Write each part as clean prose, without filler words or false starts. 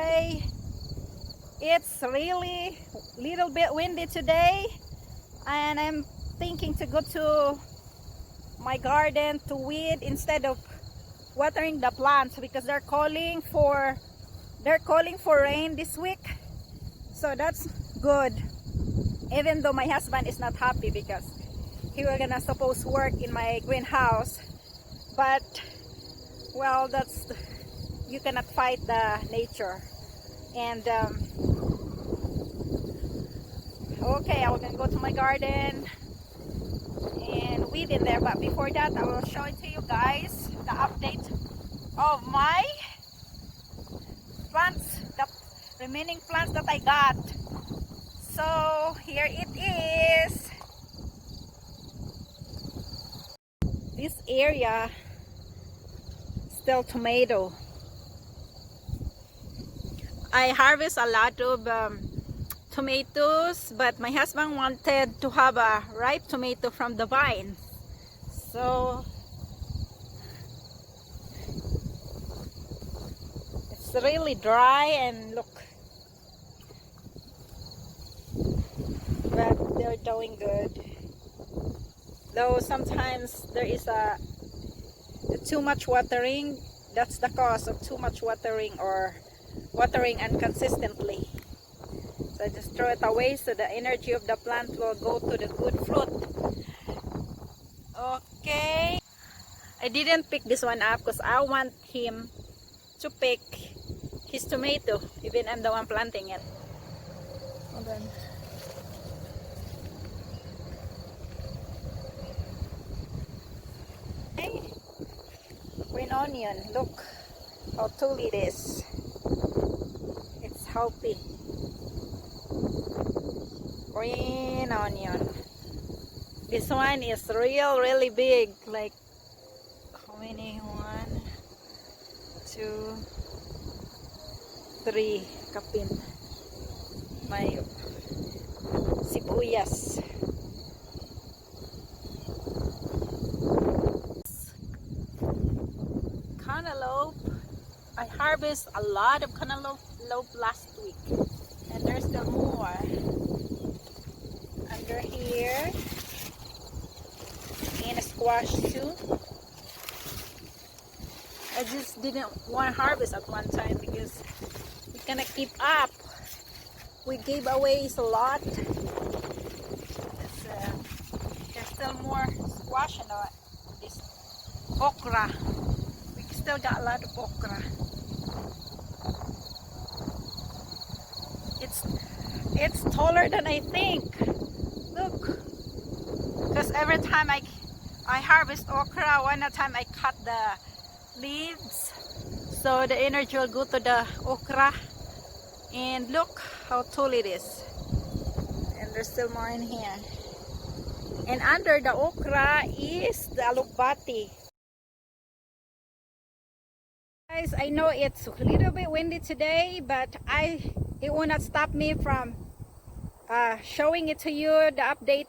today. It's really little bit windy today, and I'm thinking to go to my garden to weed instead of watering the plants because they're calling for rain this week. So that's good, even though my husband is not happy because he was gonna suppose work in my greenhouse. But well, you cannot fight the nature. And okay, I'm gonna go to my garden and weed in there, but before that I will show it to you guys the update of my plants, the remaining plants that I got. So here it is. This area still tomato. I harvest a lot of tomatoes, but my husband wanted to have a ripe tomato from the vine. So it's really dry, and look, but they're doing good. Though sometimes there is too much watering. That's the cause of too much watering, or watering inconsistently. So I just throw it away so the energy of the plant will go to the good fruit. Okay, I didn't pick this one up because I want him to pick his tomato, even I'm the one planting it. Hold on. Okay, green onion, look how tall it is. It's healthy. Green onion. This one is really big. Like how many? 1, 2, 3 kapin. My sibuyas. Cantaloupe. I harvest a lot of cantaloupe last week, and there's still more under here, and a squash too. I just didn't want to harvest at one time because we cannot keep up. We gave away a lot. There's still more squash in this okra. We still got a lot of okra. It's taller than I think. Look, because every time I harvest okra, one time I cut the leaves, so the energy will go to the okra. And look how tall it is, and there's still more in here. And under the okra is the alukbati. Guys, I know it's a little bit windy today, but it will not stop me from showing it to you, the update.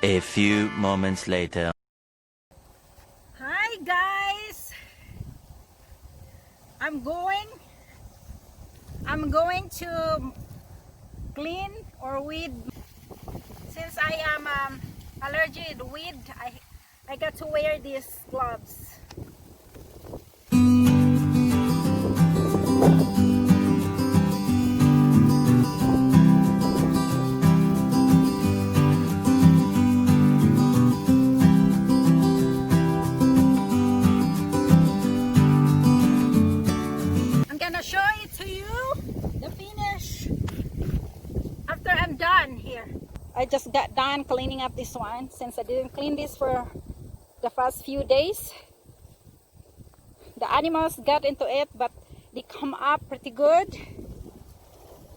A few moments later. Hi guys, I'm going to clean or weed. Since I am allergic to weed, I got to wear these gloves. I'm gonna show it to you, the finish, after I'm done here. I just got done cleaning up this one since I didn't clean this for the past few days. The animals got into it, but they come up pretty good,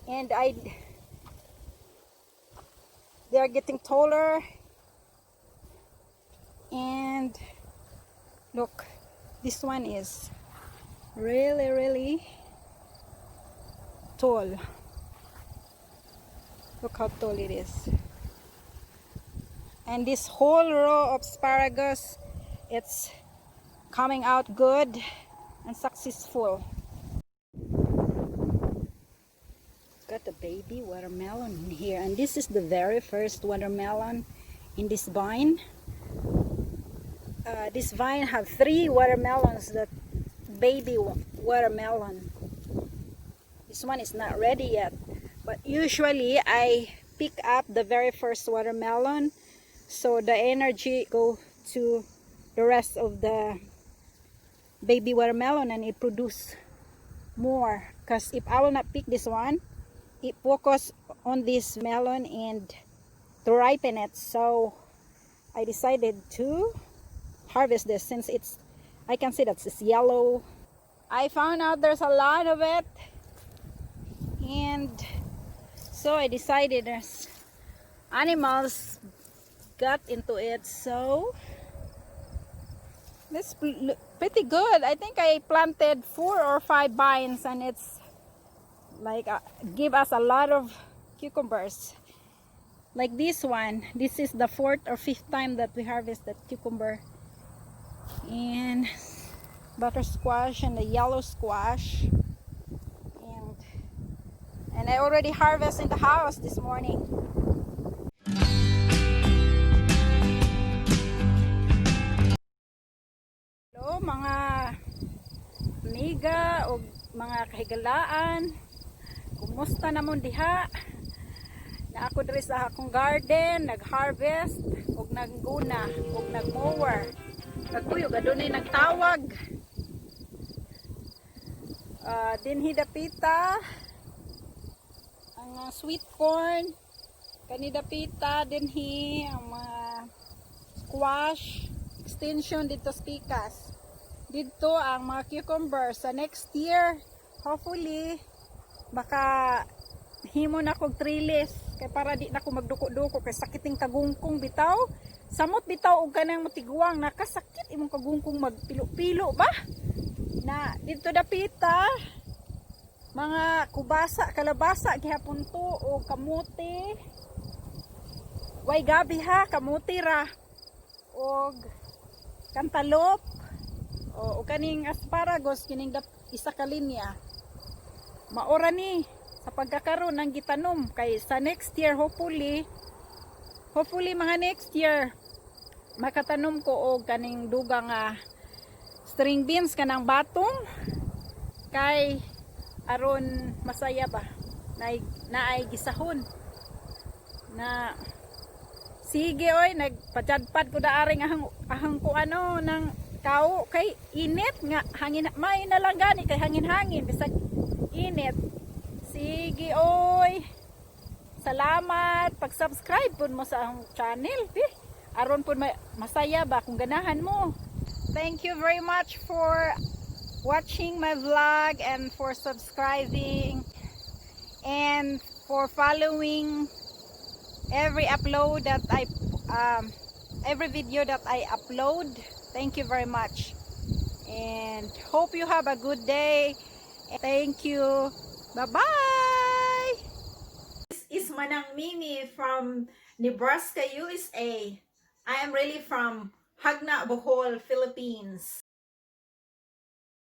and they are getting taller. And look, this one is really tall. Look how tall it is. And this whole row of asparagus, it's coming out good and successful. Got a baby watermelon in here, and this is the very first watermelon in this vine. This vine have 3 watermelons, that baby watermelon. This one is not ready yet, but usually I pick up the very first watermelon so the energy go to the rest of the baby watermelon and it produce more. Because if I will not pick this one, it focus on this melon and to ripen it. So I decided to harvest this since I can see that it's yellow. I found out there's a lot of it, and so I decided there's animals got into it, so this pretty good. I think I planted 4 or 5 vines, and it's like give us a lot of cucumbers. Like this one, this is the 4th or 5th time that we harvest that cucumber, and butter squash and the yellow squash, and I already harvest in the house this morning. Hello mga amiga o mga kahigalaan, kumusta namon diha? Na ako diri sa akong garden, nag-harvest og nagguna og nag-mower. Nagkuyog adunay nagtawag. Dinhi dapita ang sweet corn, kani dapita dinhi ang mga squash, extension dito sa pikas. Dito ang mga cucumber sa next year. Hopefully baka himo na kog trellis kay para di na ko magduko-duko kay sakiting kagungkong bitaw. Samot bitaw og kanang matiguang nakasakit imong kagungkong magpilo-pilo ba? Na dito dapita mga kubasa, kalabasa gihapon to o kamuti. Way gabi ha, kamuti ra og kantalop o kaning asparagus kining isa ka linya. Maora ni sa pagkakaroon ng gitanom kay sa next year hopefully mga next year makatanom ko og kaning dugang string beans kanang batong kay aron masaya ba na ay gisahon na sige oy nagpadjadpad ko daaring ahang ko ano ng kao kay init nga hangin may na lang gani kay hangin bisag init. Sige oy, salamat pag-subscribe pud mo sa akong channel aron pud masaya ba kung ganahan mo. Thank you very much for watching my vlog and for subscribing and for following every upload that every video that I upload. Thank you very much and hope you have a good day. Thank you. Bye-bye. This is Manang Mimi from Nebraska, USA. I am really from Hagna, Bohol, Philippines.